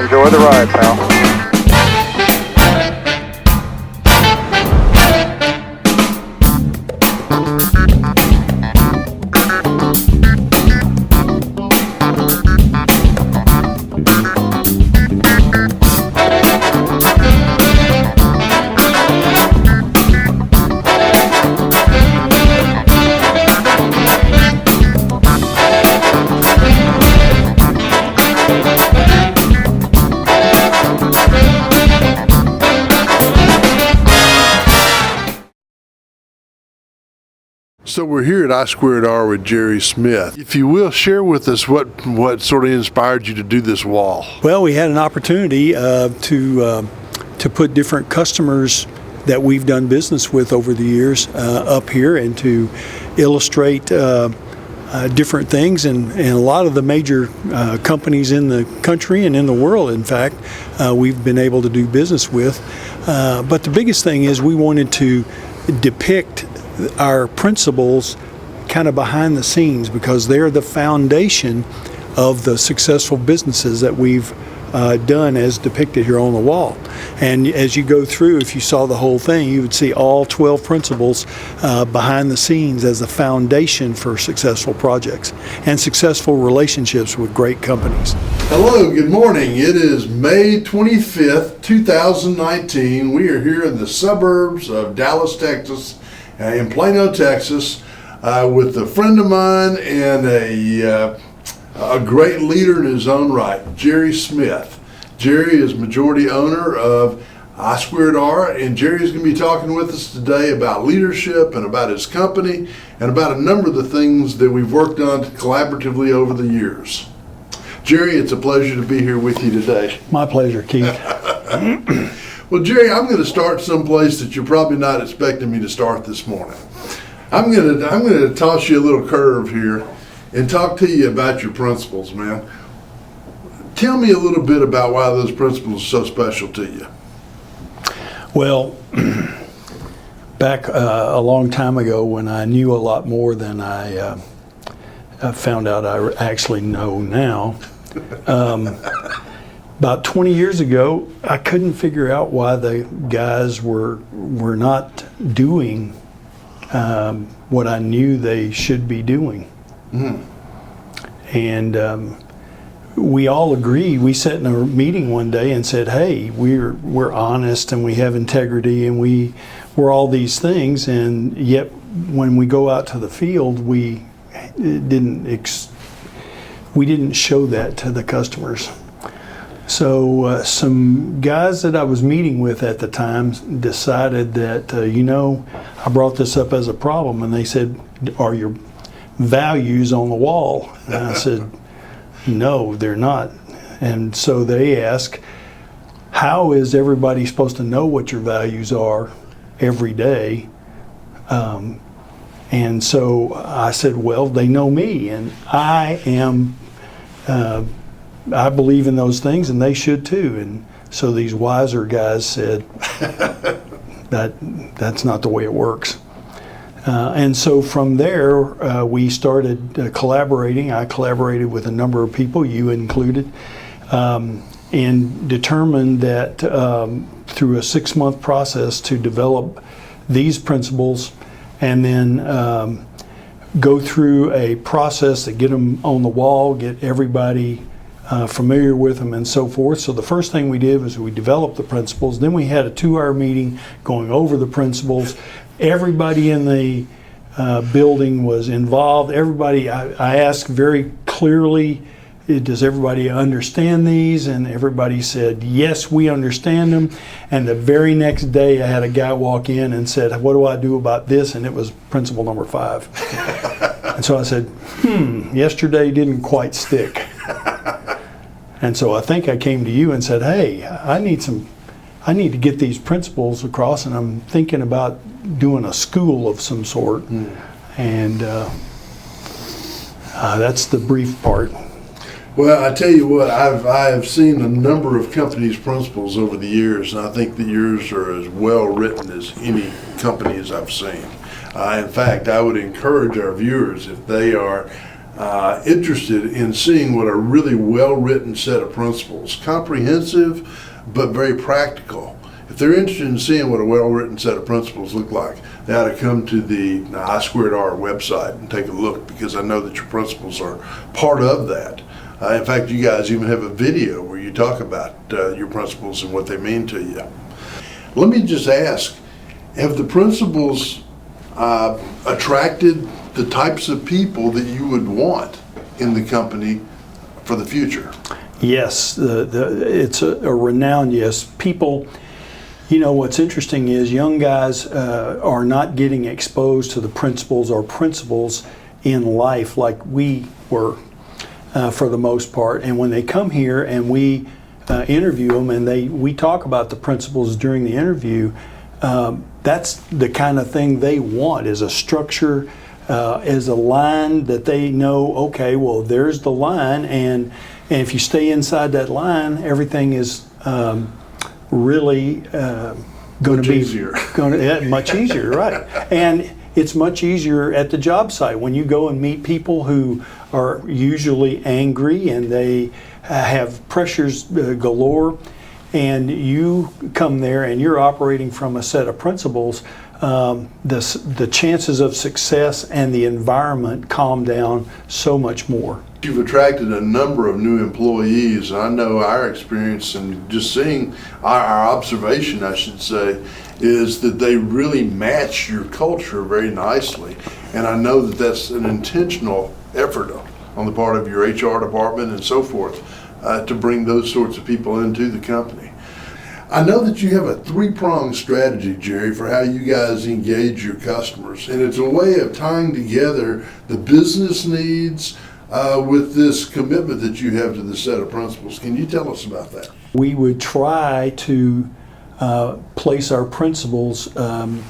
Enjoy the ride, pal. So we're here at I2R with Jerry Smith. If you will, share with us what sort of inspired you to do this wall. Well, we had an opportunity to put different customers that we've done business with over the years up here and to illustrate different things. And a lot of the major companies in the country and in the world, in fact, we've been able to do business with. But the biggest thing is we wanted to depict our principles kind of behind the scenes, because they're the foundation of the successful businesses that we've done as depicted here on the wall. And as you go through, if you saw the whole thing, you would see all 12 principles behind the scenes as the foundation for successful projects and successful relationships with great companies. Hello, good morning. It is May 25th, 2019. We are here in the suburbs of Dallas, Texas, in Plano, Texas, with a friend of mine and a great leader in his own right, Jerry Smith. Jerry is majority owner of I2R, and Jerry's going to be talking with us today about leadership and about his company and about a number of the things that we've worked on collaboratively over the years. Jerry, it's a pleasure to be here with you today. My pleasure, Keith. Well, Jerry, I'm going to start someplace that you're probably not expecting me to start this morning. I'm going to toss you a little curve here and talk to you about your principles, man. Tell me a little bit about why those principles are so special to you. Well, back a long time ago when I knew a lot more than I found out I actually know now, about 20 years ago, I couldn't figure out why the guys were not doing what I knew they should be doing. Mm. And we all agreed. We sat in a meeting one day and said, "Hey, we're honest and we have integrity and we're all these things, and yet when we go out to the field, we didn't show that to the customers." So some guys that I was meeting with at the time decided that, I brought this up as a problem, and they said, "Are your values on the wall?" And I said, "No, they're not." And so they asked, "How is everybody supposed to know what your values are every day?" And so I said, "Well, they know me, and I believe in those things, and they should too." And so these wiser guys said, that's not the way it works. And so from there, we started collaborating. I collaborated with a number of people, you included, and determined that through a 6-month process to develop these principles and then go through a process to get them on the wall, get everybody familiar with them and so forth. So the first thing we did was we developed the principles. Then we had a 2-hour meeting going over the principles. Everybody in the building was involved. Everybody, I asked very clearly, does everybody understand these? And everybody said, yes, we understand them. And the very next day I had a guy walk in and said, what do I do about this? And it was principle number 5. And so I said, yesterday didn't quite stick. And so I think I came to you and said, hey, I need to get these principles across, and I'm thinking about doing a school of some sort. And that's the brief part. Well, I tell you what, I have seen a number of companies' principles over the years, and I think that yours are as well written as any companies I've seen. In fact, I would encourage our viewers, if they are interested in seeing what a really well-written set of principles, comprehensive but very practical. If they're interested in seeing what a well-written set of principles look like, they ought to come to the I2R website and take a look, because I know that your principles are part of that. In fact, you guys even have a video where you talk about your principles and what they mean to you. Let me just ask, have the principles attracted the types of people that you would want in the company for the future? Yes, it's a renowned yes. People, you know, what's interesting is young guys are not getting exposed to the principles or principles in life like we were for the most part. And when they come here and we interview them and we talk about the principles during the interview, that's the kind of thing they want, is a structure, is a line that they know, okay, well, there's the line, and if you stay inside that line, everything is really going to be easier. Much easier, right? And it's much easier at the job site when you go and meet people who are usually angry and they have pressures galore, and you come there and you're operating from a set of principles. The chances of success and the environment calm down so much more. You've attracted a number of new employees. I know our experience and just seeing our observation, I should say, is that they really match your culture very nicely. And I know that that's an intentional effort on the part of your HR department and so forth to bring those sorts of people into the company. I know that you have a three-pronged strategy, Jerry, for how you guys engage your customers. And it's a way of tying together the business needs with this commitment that you have to the set of principles. Can you tell us about that? We would try to place our principles in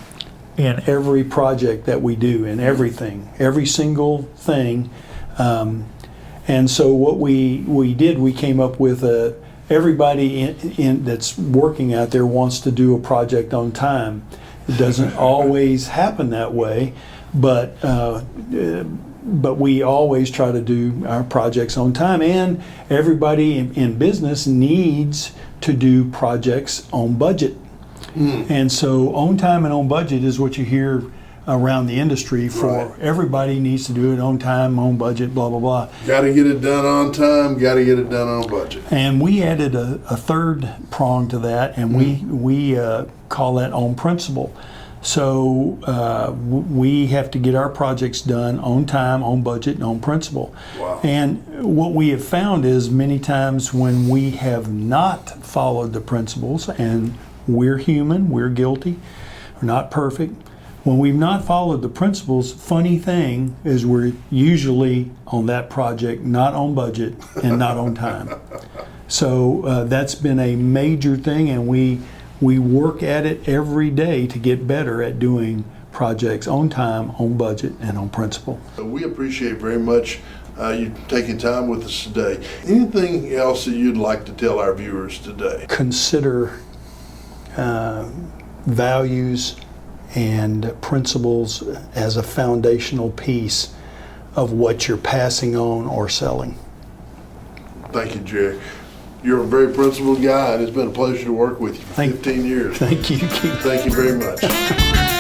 every project that we do, in everything, every single thing. And so what we did, we came up with everybody in that's working out there wants to do a project on time. It doesn't always happen that way, but we always try to do our projects on time. And everybody in business needs to do projects on budget. And so on time and on budget is what you hear around the industry for. Right. Everybody needs to do it on time, on budget, blah, blah, blah. Got to get it done on time, got to get it done on budget. And we added a third prong to that, and we call that on principle. So we have to get our projects done on time, on budget, and on principle. Wow. And what we have found is many times when we have not followed the principles, and we're human, we're guilty, we're not perfect. When we've not followed the principles, funny thing is we're usually on that project not on budget and not on time. So that's been a major thing, and we work at it every day to get better at doing projects on time, on budget, and on principle. We appreciate very much you taking time with us today. Anything else that you'd like to tell our viewers today? Consider values and principles as a foundational piece of what you're passing on or selling. Thank you, Jerry. You're a very principled guy, and it's been a pleasure to work with you for 15 years. Thank you, Keith. Thank you very much.